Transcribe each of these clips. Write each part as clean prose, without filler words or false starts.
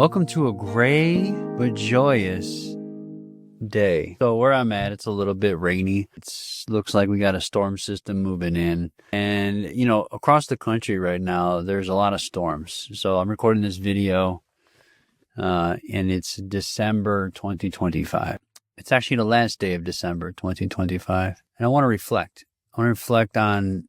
Welcome to a gray but joyous day. So where I'm at, it's a little bit rainy. It looks like we got a storm system moving in. And, across the country right now, there's a lot of storms. So I'm recording this video, and it's December 2025. It's actually the last day of December 2025. And I want to reflect. I want to reflect on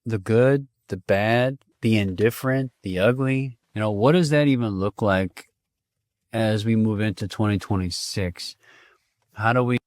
the good, the bad, the indifferent, the ugly. What does that even look like as we move into 2026? How do we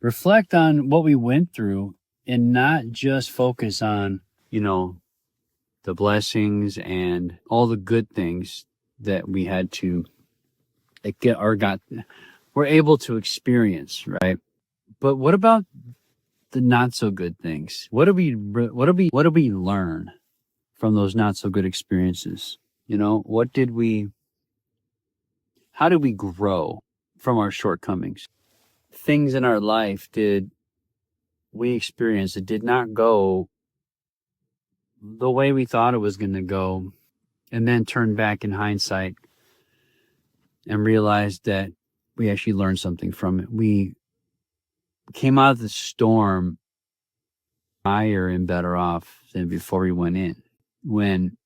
reflect on what we went through and not just focus on, the blessings and all the good things that we had to we're able to experience, right? But what about the not so good things? What do we learn from those not so good experiences? How did we grow from our shortcomings? Things in our life did we experience that did not go the way we thought it was going to go, and then turn back in hindsight and realized that we actually learned something from it. We came out of the storm higher and better off than before we went in. When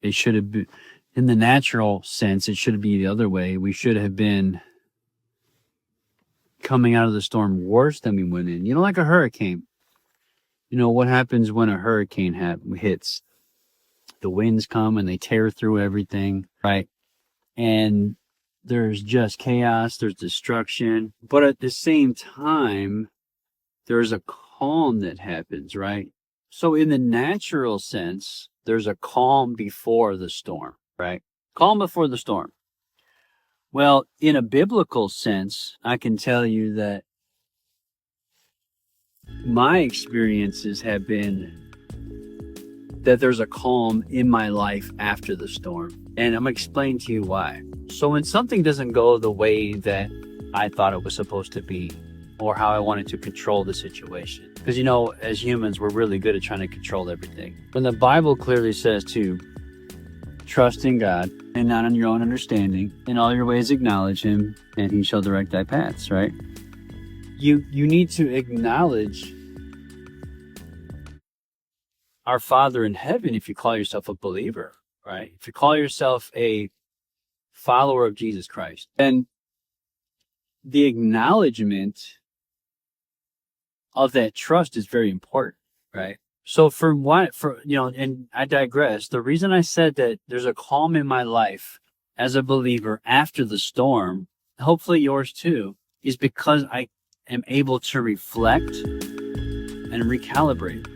it should have been, in the natural sense, it should be the other way. We should have been coming out of the storm worse than we went in. Like a hurricane. What happens when a hurricane hits? The winds come and they tear through everything, right? And there's just chaos, there's destruction. But at the same time, there's a calm that happens, right? So in the natural sense, there's a calm before the storm, right? Calm before the storm. Well, in a biblical sense, I can tell you that my experiences have been that there's a calm in my life after the storm. And I'm going to explain to you why. So when something doesn't go the way that I thought it was supposed to be, or how I wanted to control the situation. Because, as humans, we're really good at trying to control everything. When the Bible clearly says to trust in God and not on your own understanding, in all your ways acknowledge Him, and He shall direct thy paths, right? You need to acknowledge our Father in heaven if you call yourself a believer, right? If you call yourself a follower of Jesus Christ, then the acknowledgement of that trust is very important, right? So and I digress. The reason I said that there's a calm in my life as a believer after the storm, hopefully yours too, is because I am able to reflect and recalibrate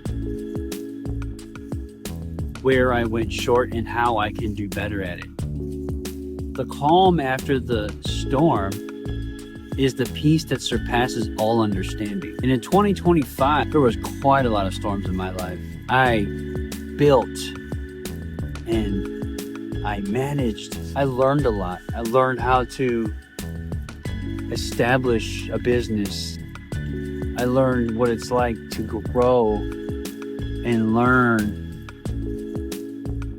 where I went short and how I can do better at it. The calm after the storm is the peace that surpasses all understanding. And in 2025, there was quite a lot of storms in my life. I built and I managed. I learned a lot. I learned how to establish a business. I learned what it's like to grow and learn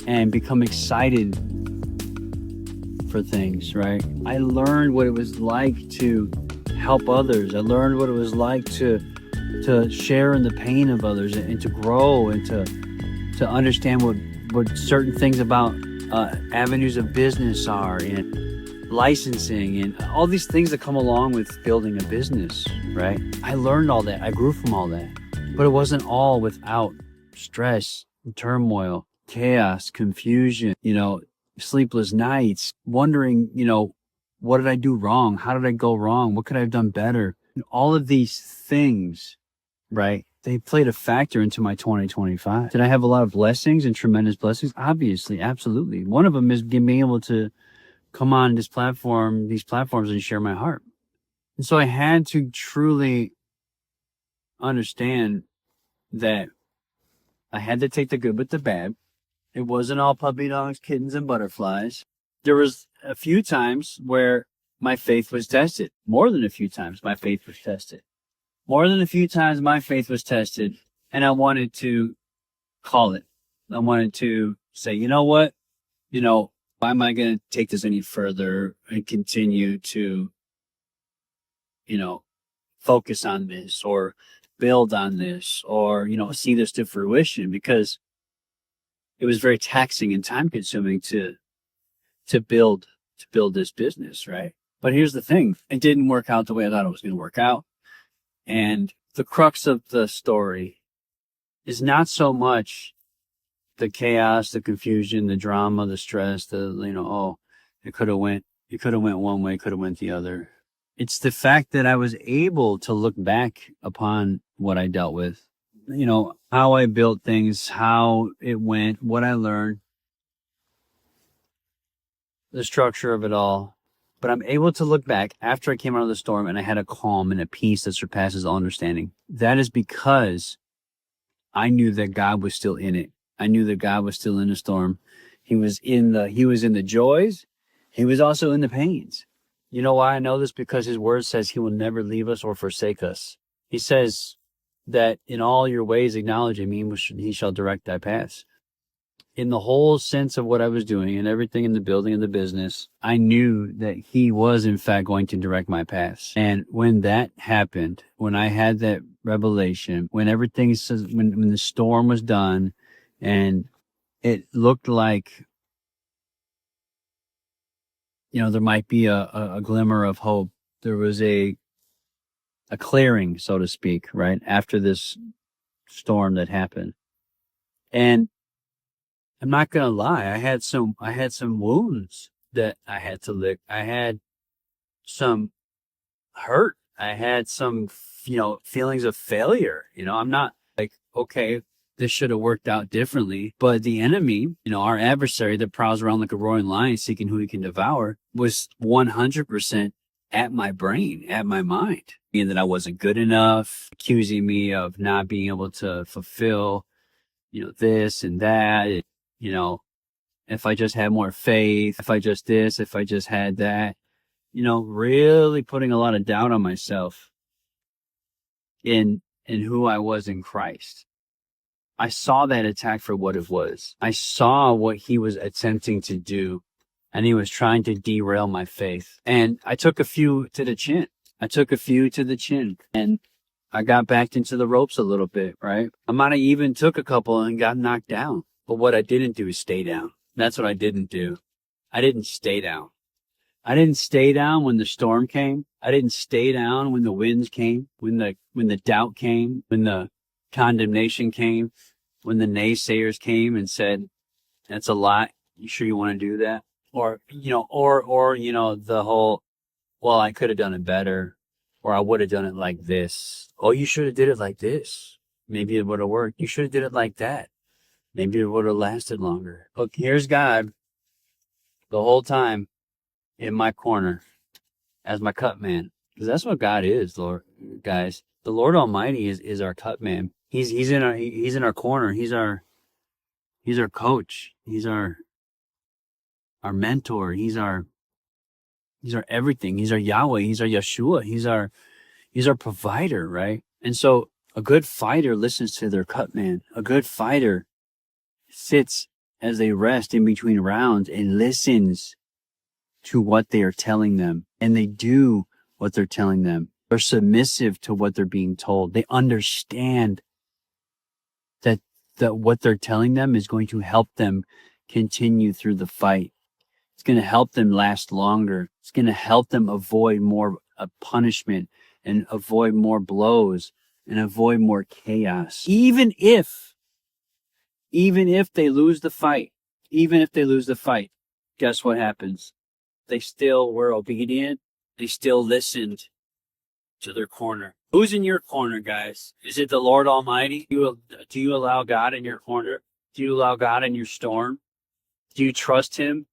and become excited for things, right? I learned what it was like to help others. I learned what it was like to share in the pain of others and to grow and to understand what certain things about avenues of business are, and licensing and all these things that come along with building a business, right? I learned all that. I grew from all that. But it wasn't all without stress, turmoil, chaos, confusion, sleepless nights, wondering, what did I do wrong? How did I go wrong? What could I have done better? And all of these things, right? They played a factor into my 2025. Did I have a lot of blessings and tremendous blessings? Obviously, absolutely. One of them is being able to come on these platforms and share my heart. And so I had to truly understand that I had to take the good with the bad. It wasn't all puppy dogs, kittens, and butterflies. There was a few times where my faith was tested. More than a few times my faith was tested. More than a few times my faith was tested, and I wanted to call it. I wanted to say, you know what? Why am I going to take this any further and continue to, you know, focus on this or build on this or, see this to fruition? Because it was very taxing and time consuming to build this business, right? But here's the thing. It didn't work out the way I thought it was going to work out. And the crux of the story is not so much the chaos, the confusion, the drama, the stress, it could have went one way, could have went the other. It's the fact that I was able to look back upon what I dealt with, how I built things, how it went, what I learned, the structure of it all. But I'm able to look back after I came out of the storm and I had a calm and a peace that surpasses all understanding. That is because I knew that God was still in it. I knew that God was still in the storm. He was in the joys. He was also in the pains. You know why I know this? Because his word says he will never leave us or forsake us. He says that in all your ways acknowledge him, he shall direct thy paths. In the whole sense of what I was doing and everything in the building of the business, I knew that he was in fact going to direct my paths. And when that happened, when I had that revelation, when when the storm was done and it looked like, there might be a glimmer of hope. There was a clearing, so to speak, right? After this storm that happened. And I'm not going to lie. I had some wounds that I had to lick. I had some hurt. I had some, feelings of failure. I'm not like, okay, this should have worked out differently. But the enemy, our adversary that prowls around like a roaring lion seeking who he can devour, was 100% at my brain, at my mind. And that I wasn't good enough, accusing me of not being able to fulfill, this and that. If I just had more faith, if I just this, if I just had that, really putting a lot of doubt on myself in who I was in Christ. I saw that attack for what it was. I saw what he was attempting to do, and he was trying to derail my faith. And I took a few to the chin. And I got backed into the ropes a little bit, right? I might have even took a couple and got knocked down. But what I didn't do is stay down. That's what I didn't do. I didn't stay down. I didn't stay down when the storm came. I didn't stay down when the winds came, when the doubt came, when the condemnation came, when the naysayers came and said, that's a lot. You sure you want to do that? Or the whole, well, I could have done it better, or I would have done it like this. Oh, you should have did it like this. Maybe it would have worked. You should have did it like that. Maybe it would have lasted longer. Look, here's God the whole time in my corner as my cut man. Because that's what God is, Lord, guys. The Lord Almighty is our cut man. He's in our corner. He's our coach. He's our mentor. He's our everything. He's our Yahweh. He's our Yeshua. He's our provider, right? And so a good fighter listens to their cut man. A good fighter sits as they rest in between rounds and listens to what they are telling them. And they do what they're telling them. They're submissive to what they're being told. They understand that what they're telling them is going to help them continue through the fight. It's going to help them last longer. It's going to help them avoid more punishment and avoid more blows and avoid more chaos. Even if they lose the fight, guess what happens? They still were obedient. They still listened to their corner. Who's in your corner, guys? Is it the Lord Almighty? Do you allow God in your corner? Do you allow God in your storm? Do you trust him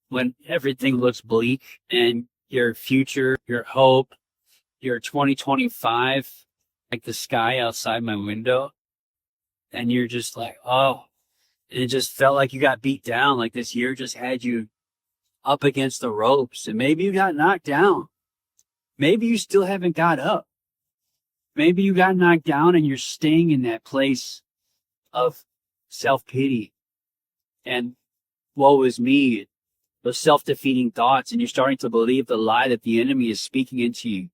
when everything looks bleak and your future, your hope, your 2025, like the sky outside my window, and you're just like, oh, it just felt like you got beat down, like this year just had you up against the ropes, and maybe you got knocked down. Maybe you still haven't got up. Maybe you got knocked down and you're staying in that place of self-pity and woe is me, those self-defeating thoughts, and you're starting to believe the lie that the enemy is speaking into you,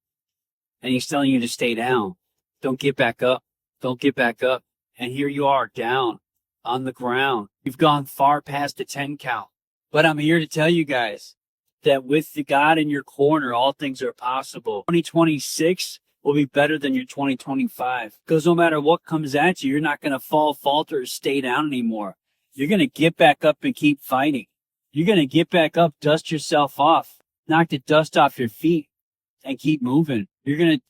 and he's telling you to stay down. Don't get back up. Don't get back up. And here you are, down on the ground. You've gone far past the 10 count. But I'm here to tell you guys that with the God in your corner, all things are possible. 2026 will be better than your 2025. Because no matter what comes at you, you're not going to fall, falter, or stay down anymore. You're going to get back up and keep fighting. You're going to get back up, dust yourself off, knock the dust off your feet, and keep moving. You're going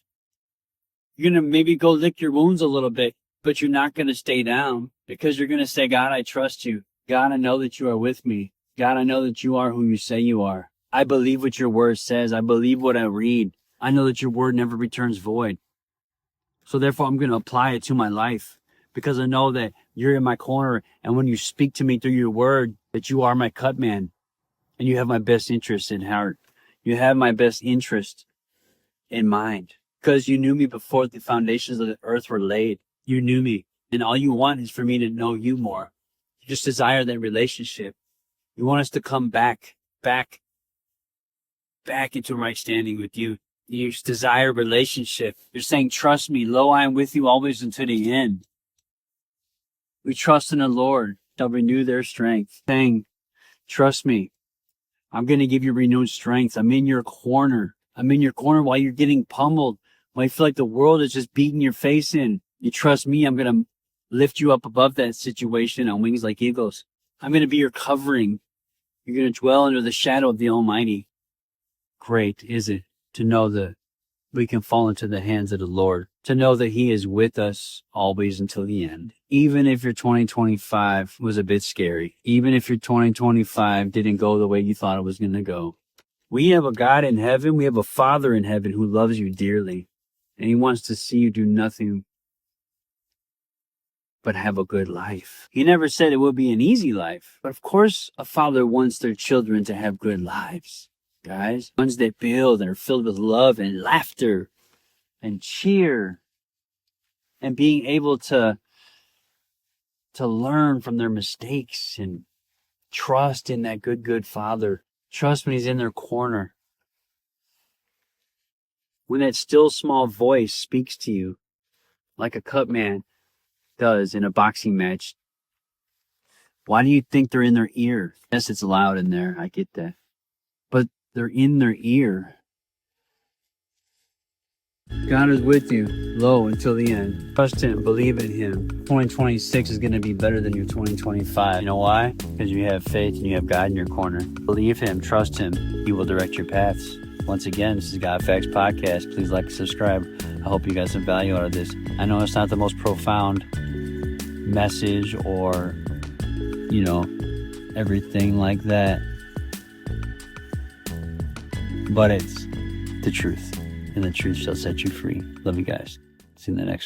to maybe go lick your wounds a little bit, but you're not going to stay down, because you're going to say, God, I trust you. God, I know that you are with me. God, I know that you are who you say you are. I believe what your word says. I believe what I read. I know that your word never returns void. So therefore, I'm going to apply it to my life, because I know that you're in my corner. And when you speak to me through your word, that you are my cut man, and you have my best interest in heart. You have my best interest in mind, because you knew me before the foundations of the earth were laid. You knew me, and all you want is for me to know you more. You just desire that relationship. You want us to come back into right standing with you. You desire relationship. You're saying, trust me, lo, I am with you always unto the end. We trust in the Lord, shall renew their strength. Saying, trust me, I'm going to give you renewed strength. I'm in your corner. I'm in your corner while you're getting pummeled, while you feel like the world is just beating your face in. You trust me, I'm going to lift you up above that situation on wings like eagles. I'm going to be your covering. You're going to dwell under the shadow of the Almighty. Great is it to know that we can fall into the hands of the Lord, to know that He is with us always until the end. Even if your 2025 was a bit scary, even if your 2025 didn't go the way you thought it was going to go, we have a God in heaven, we have a Father in heaven who loves you dearly, and He wants to see you do nothing but have a good life. He never said it would be an easy life, but of course a father wants their children to have good lives, guys. Ones that build and are filled with love and laughter and cheer, and being able to learn from their mistakes and trust in that good Father. Trust when He's in their corner. When that still small voice speaks to you like a cut man does in a boxing match. Why do you think they're in their ear? Yes, it's loud in there. I get that. But they're in their ear. God is with you, lo, until the end. Trust Him. Believe in Him. 2026 is going to be better than your 2025. You know why? Because you have faith and you have God in your corner. Believe Him. Trust Him. He will direct your paths. Once again, this is God Facts Podcast. Please like and subscribe. I hope you got some value out of this. I know it's not the most profound message or, everything like that, but it's the truth, and the truth shall set you free. Love you guys. See you in the next one.